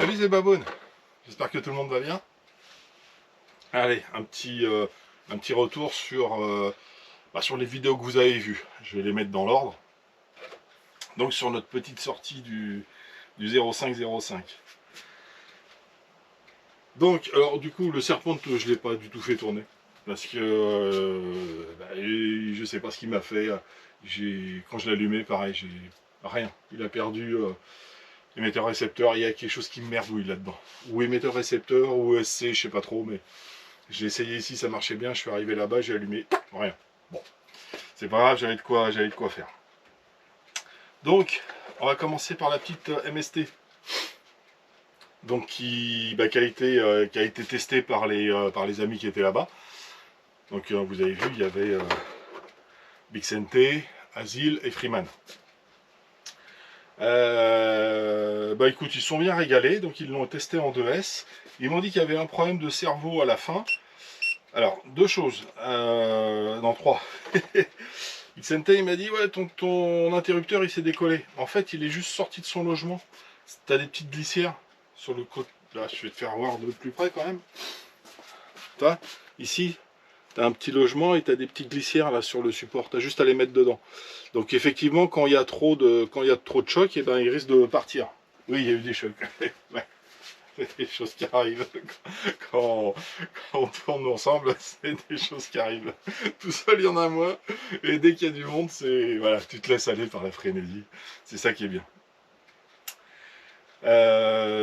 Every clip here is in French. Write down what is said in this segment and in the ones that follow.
Salut, c'est Baboune. J'espère que tout le monde va bien. Allez, un petit retour sur les vidéos que vous avez vues. Je vais les mettre dans l'ordre. Donc sur notre petite sortie du 0505. Donc, alors du coup, le serpent, je ne l'ai pas du tout fait tourner. Parce que je sais pas ce qu'il m'a fait. Quand je l'ai allumé, pareil, j'ai rien. Il a perdu émetteur récepteur. Il y a quelque chose qui me merdouille là-dedans. Ou émetteur récepteur, ou SC, je sais pas trop, mais j'ai essayé ici, ça marchait bien. Je suis arrivé là-bas, j'ai allumé, rien. Bon, c'est pas grave, j'avais de quoi faire. Donc, on va commencer par la petite MST. Donc qui a été testée par les amis qui étaient là-bas. Donc vous avez vu, il y avait Bixente, Asile et Freeman. Écoute, ils sont bien régalés, donc ils l'ont testé en 2S. Ils m'ont dit qu'il y avait un problème de cerveau à la fin. Alors, deux choses, non, trois. Bixente, il m'a dit, ouais, ton interrupteur, il s'est décollé. En fait, il est juste sorti de son logement. T'as des petites glissières sur le côté. Là, je vais te faire voir de plus près quand même. Toi, ici, t'as un petit logement et t'as des petites glissières là sur le support. T'as juste à les mettre dedans. Donc effectivement, quand il y a trop de chocs, et ben il risque de partir. Oui, il y a eu des chocs. Ouais. C'est des choses qui arrivent. Quand on tourne ensemble, c'est des choses qui arrivent. Tout seul, il y en a moins. Et dès qu'il y a du monde, c'est voilà, tu te laisses aller par la frénésie. C'est ça qui est bien.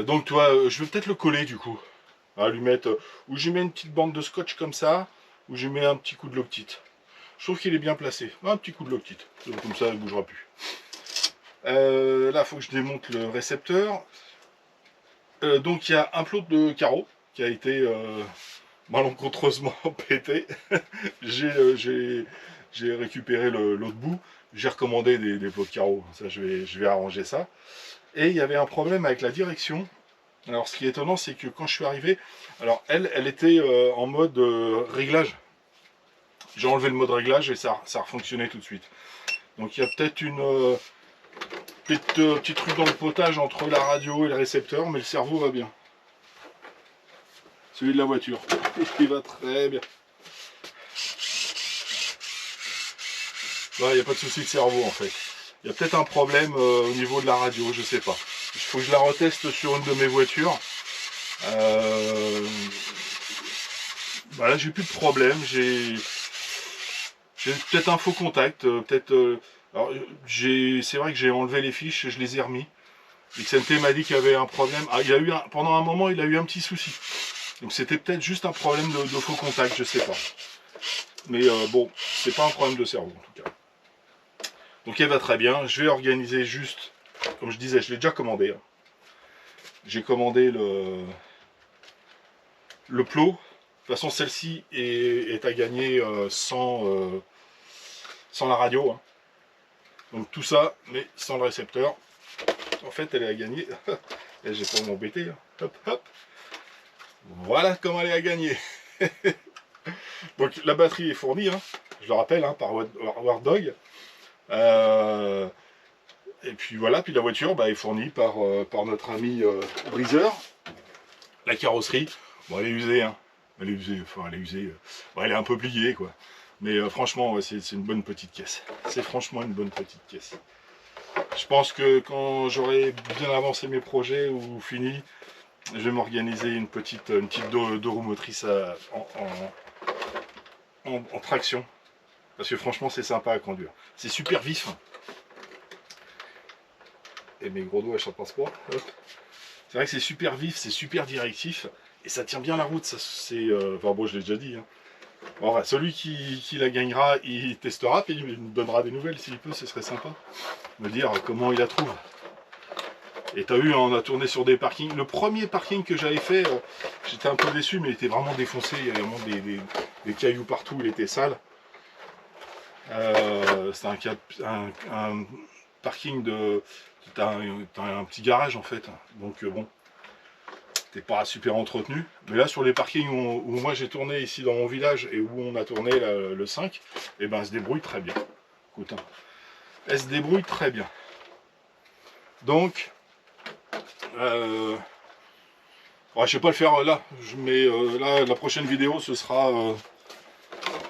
Donc toi, je vais peut-être le coller du coup. Lui mettre, ou j'y mets une petite bande de scotch comme ça, ou j'y mets un petit coup de Loctite. Je trouve qu'il est bien placé. Un petit coup de Loctite. Comme ça, il ne bougera plus. Là, il faut que je démonte le récepteur. Donc il y a un plot de carreaux qui a été malencontreusement pété. J'ai récupéré l'autre bout. J'ai recommandé des plots de carreaux. Ça, je vais arranger ça. Et il y avait un problème avec la direction. Alors ce qui est étonnant, c'est que quand je suis arrivé, alors elle était en mode réglage. J'ai enlevé le mode réglage et ça a fonctionné tout de suite. Donc il y a peut-être une petit truc dans le potage entre la radio et le récepteur, mais le cerveau va bien. Celui de la voiture, il va très bien. Il n'y a pas de souci de cerveau en fait. Il y a peut-être un problème au niveau de la radio, je sais pas. Il faut que je la reteste sur une de mes voitures. Là j'ai plus de problème, j'ai peut-être un faux contact, c'est vrai que j'ai enlevé les fiches, je les ai remis. XMT m'a dit qu'il y avait un problème. Pendant un moment il a eu un petit souci. Donc c'était peut-être juste un problème de faux contact, je sais pas. Mais bon, c'est pas un problème de cerveau en tout cas. Donc elle va très bien. Je vais organiser juste, comme je disais, je l'ai déjà commandé. Hein. J'ai commandé le plot. De toute façon, celle-ci est à gagner sans la radio. Hein. Donc tout ça, mais sans le récepteur. En fait, elle est à gagner. J'ai pas m'embêter. Hein. Hop, hop. Voilà comment elle est à gagner. Donc la batterie est fournie, hein, je le rappelle, hein, par War Dog. Et puis voilà, puis la voiture est fournie par notre ami Briseur. La carrosserie, bon elle est usée, hein. Elle est usée, bon, elle est un peu pliée quoi. Mais franchement, c'est une bonne petite caisse. C'est franchement une bonne petite caisse. Je pense que quand j'aurai bien avancé mes projets ou fini, je vais m'organiser une petite deux roues motrices en traction. Parce que franchement, c'est sympa à conduire. C'est super vif. Et mes gros doigts, je ne passe pas. C'est vrai que c'est super vif, c'est super directif. Et ça tient bien la route. Enfin bon, je l'ai déjà dit. Hein. Bon, enfin, celui qui la gagnera, il testera, puis il nous donnera des nouvelles s'il peut, ce serait sympa. Me dire comment il la trouve. Et t'as vu, on a tourné sur des parkings. Le premier parking que j'avais fait, j'étais un peu déçu, mais il était vraiment défoncé. Il y avait vraiment des cailloux partout, il était sale. C'était un parking de... T'as un petit garage en fait. Donc bon, t'es pas super entretenu. Mais là, sur les parkings où moi j'ai tourné ici dans mon village et où on a tourné le 5, et ben elle se débrouille très bien. Écoute, hein, elle se débrouille très bien. Donc... Ouais, je vais pas le faire là, mais là, la prochaine vidéo, ce sera...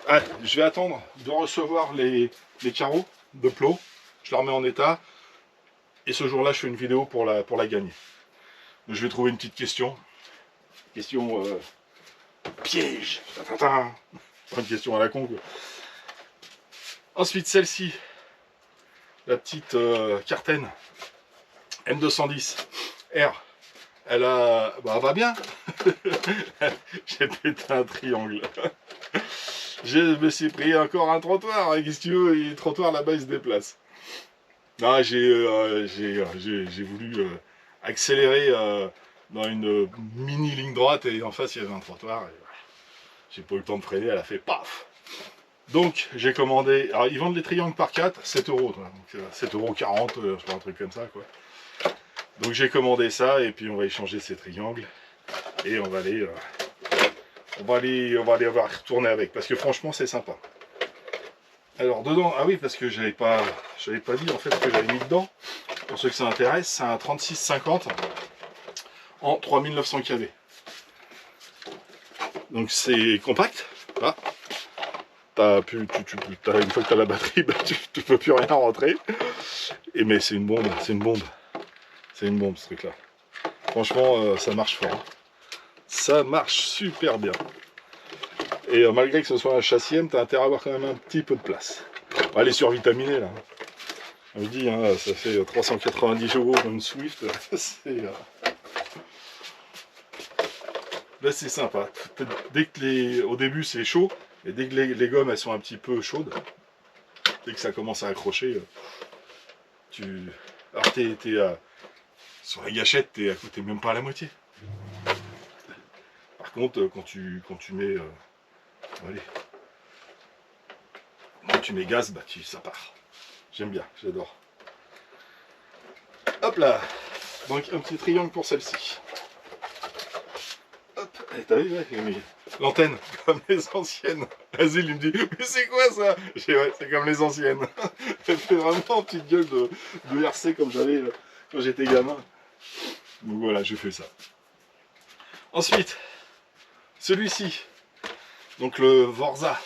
Ah, je vais attendre de recevoir les carreaux de plot. Je les remets en état. Et ce jour-là, je fais une vidéo pour la gagner. Donc, je vais trouver une petite question. Question piège. Pas une question à la con, quoi. Ensuite, celle-ci. La petite Carten M210 R. Elle a... Bah, elle va bien. J'ai pété un triangle. Je me suis pris encore un trottoir. Qu'est-ce que tu veux? Et le trottoir là-bas, il se déplace. Non, j'ai voulu accélérer dans une mini ligne droite et en face, il y avait un trottoir. J'ai pas eu le temps de freiner, elle a fait paf. Donc, j'ai commandé... Alors, ils vendent les triangles par 4, 7 euros. Donc, 7,40 €, je sais pas, un truc comme ça, quoi. Donc, j'ai commandé ça et puis on va échanger ces triangles. Et on va aller... on va aller retourner avec, parce que franchement c'est sympa. Alors dedans, ah oui, parce que j'avais pas dit en fait ce que j'avais mis dedans. Pour ceux que ça intéresse, c'est un 3650 en 3900 kV. Donc c'est compact. Là, une fois que tu as la batterie, bah, tu peux plus rien rentrer. Et mais c'est une bombe, c'est une bombe. C'est une bombe ce truc là. Franchement, ça marche fort. Hein. Ça marche super bien. Et malgré que ce soit un châssis M, tu as intérêt à avoir quand même un petit peu de place. Bon, elle est survitaminée là. Je dis, hein, ça fait 390 € dans une Swift. Là c'est sympa. Dès que au début c'est chaud, et dès que les gommes elles sont un petit peu chaudes, dès que ça commence à accrocher, alors sur la gâchette, t'es même pas à la moitié. Par contre, quand tu mets... allez. Quand tu mets gaz, bah ça part. J'aime bien, j'adore. Hop là. Donc un petit triangle pour celle-ci. Hop, t'as vu, ouais, l'antenne, comme les anciennes. Azil, il me dit, mais c'est quoi ça? J'ai dit, ouais, c'est comme les anciennes. Elle fait vraiment une petite gueule de RC comme j'avais quand j'étais gamin. Donc voilà, je fais ça. Ensuite, celui-ci, donc le Vorza,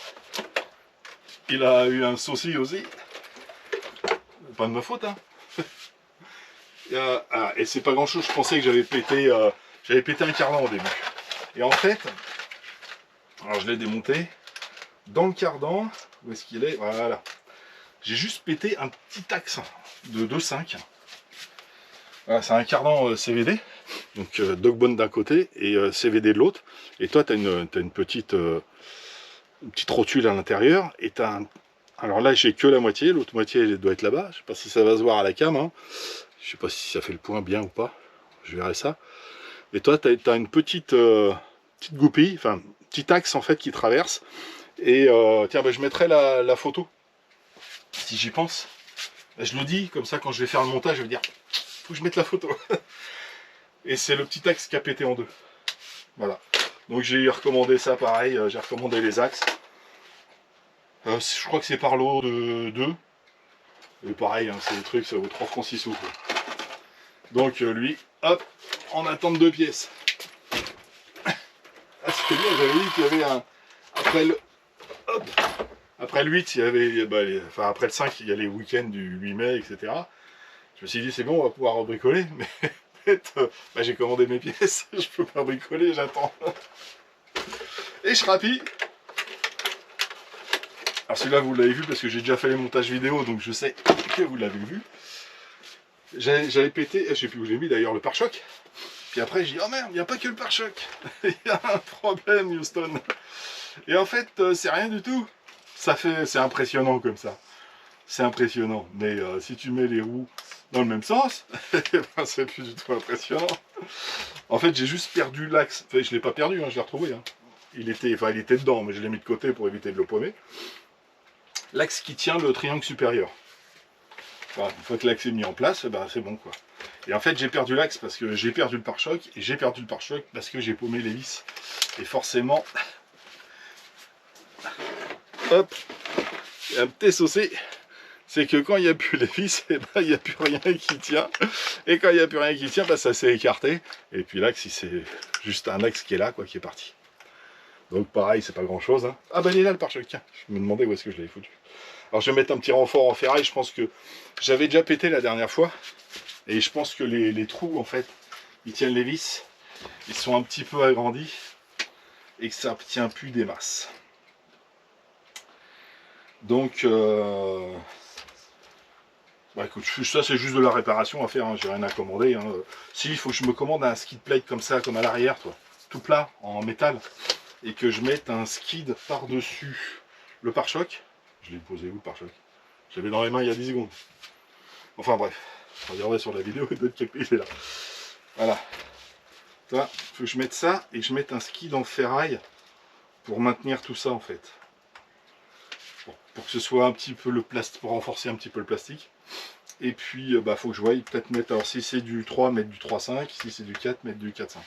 il a eu un souci aussi. Pas de ma faute, hein. Et c'est pas grand chose, je pensais que j'avais pété un cardan au début. Et en fait, alors je l'ai démonté, dans le cardan, où est-ce qu'il est? Voilà. J'ai juste pété un petit axe de 2,5. Voilà, c'est un cardan CVD, donc Dogbone d'un côté et CVD de l'autre. Et toi, tu as une petite rotule à l'intérieur. Et t'as un... Alors là, j'ai que la moitié, l'autre moitié elle doit être là-bas. Je sais pas si ça va se voir à la cam. Hein. Je sais pas si ça fait le point bien ou pas. Je verrai ça. Et toi, tu as une petite goupille, enfin, petit axe en fait qui traverse. Et tiens, bah, je mettrai la photo, si j'y pense. Bah, je le dis, comme ça, quand je vais faire le montage, je vais dire, faut que je mette la photo. Et c'est le petit axe qui a pété en deux. Voilà. Donc j'ai recommandé ça pareil, j'ai recommandé les axes. Je crois que c'est par lot de 2. Et pareil, hein, c'est des trucs, ça vaut 3 francs 6 sous. Donc lui, hop, en attente de pièces. Ah, c'était bien, j'avais dit qu'il y avait un... Après le 8, il y avait... Bah, enfin, après le 5, il y a les week-ends du 8 mai, etc. Je me suis dit, c'est bon, on va pouvoir bricoler. Mais bah, j'ai commandé mes pièces, je peux pas bricoler, j'attends. Et je rappuie. Alors celui-là, vous l'avez vu parce que j'ai déjà fait les montages vidéo, donc je sais que vous l'avez vu. J'avais pété, je sais plus où j'ai mis d'ailleurs le pare-choc. Puis après, j'ai dit, oh merde, il n'y a pas que le pare-choc. Il y a un problème, Houston. Et en fait, c'est rien du tout. C'est impressionnant comme ça. C'est impressionnant. Mais si tu mets les roues dans le même sens, ben, c'est plus du tout impressionnant. En fait, j'ai juste perdu l'axe. Enfin, je ne l'ai pas perdu, hein, je l'ai retrouvé. Hein. Il était dedans, mais je l'ai mis de côté pour éviter de le paumer. L'axe qui tient le triangle supérieur. Voilà, une fois que l'axe est mis en place, ben, c'est bon quoi. Et en fait j'ai perdu l'axe parce que j'ai perdu le pare-choc, et j'ai perdu le pare-choc parce que j'ai paumé les vis. Et forcément, hop, un petit saucé. c'est que quand il n'y a plus les vis, eh ben, il n'y a plus rien qui tient. Et quand il n'y a plus rien qui tient, ben, ça s'est écarté. Et puis l'axe, c'est juste un axe qui est là, quoi, qui est parti. Donc pareil, c'est pas grand chose. Hein. Ah ben il est là le pare-choc, tiens. Je me demandais où est-ce que je l'avais foutu. Alors je vais mettre un petit renfort en ferraille. Je pense que j'avais déjà pété la dernière fois. Et je pense que les trous, en fait, ils tiennent les vis. Ils sont un petit peu agrandis. Et que ça ne tient plus des masses. Donc, bah écoute, ça c'est juste de la réparation à faire, hein, j'ai rien à commander. Hein. Si, il faut que je me commande un skid plate comme ça, comme à l'arrière, toi, tout plat, en métal, et que je mette un skid par-dessus le pare-choc. Je l'ai posé où le pare-choc? Je l'avais dans les mains il y a 10 secondes. Enfin bref, regardez sur la vidéo, il doit être quelque il est là. Voilà. Il faut que je mette ça, et que je mette un skid en ferraille pour maintenir tout ça en fait. Pour que ce soit un petit peu le plastique, pour renforcer un petit peu le plastique. Et puis bah faut que je voie, peut-être mettre, alors si c'est du 3, mettre du 3,5, si c'est du 4, mettre du 4,5.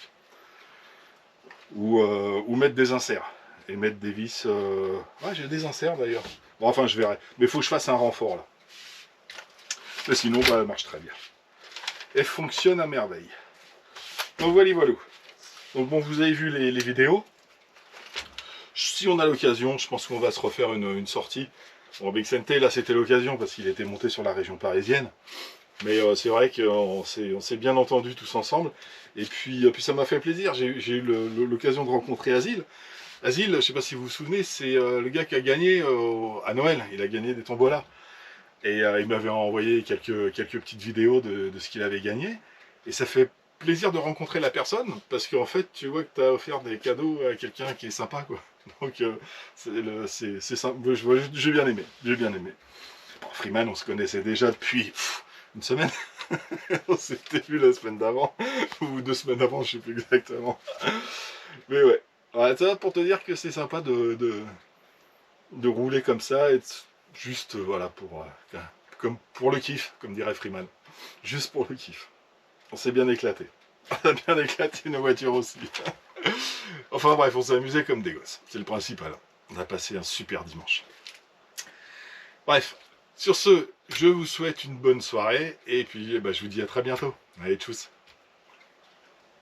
Ou mettre des inserts. Et mettre des vis. Ouais, j'ai des inserts d'ailleurs. Bon, enfin je verrai. Mais il faut que je fasse un renfort là. Mais sinon bah, elle marche très bien. Elle fonctionne à merveille. Donc voilà. Donc bon, vous avez vu les vidéos. Si on a l'occasion, je pense qu'on va se refaire une sortie. Bon, Bixente, là c'était l'occasion parce qu'il était monté sur la région parisienne. Mais c'est vrai qu'on s'est bien entendu tous ensemble. Et puis ça m'a fait plaisir. J'ai eu l'occasion de rencontrer Asile. Asile, je ne sais pas si vous vous souvenez, c'est le gars qui a gagné à Noël. Il a gagné des tombolas. Et il m'avait envoyé quelques petites vidéos de ce qu'il avait gagné. Et ça fait plaisir de rencontrer la personne. Parce qu'en fait, tu vois que tu as offert des cadeaux à quelqu'un qui est sympa, quoi. Donc c'est simple. J'ai bien aimé. Bon, Freeman, on se connaissait déjà depuis une semaine. On s'était vu la semaine d'avant. Ou 2 semaines avant, je ne sais plus exactement. Mais ouais. Ça pour te dire que c'est sympa de rouler comme ça. Et juste, voilà, comme pour le kiff, comme dirait Freeman. Juste pour le kiff. On s'est bien éclaté. On a bien éclaté nos voitures aussi. Enfin bref, on s'est amusé comme des gosses. C'est le principal. On a passé un super dimanche. Bref, sur ce, je vous souhaite une bonne soirée. Et puis, bah, je vous dis à très bientôt. Allez, tchuss.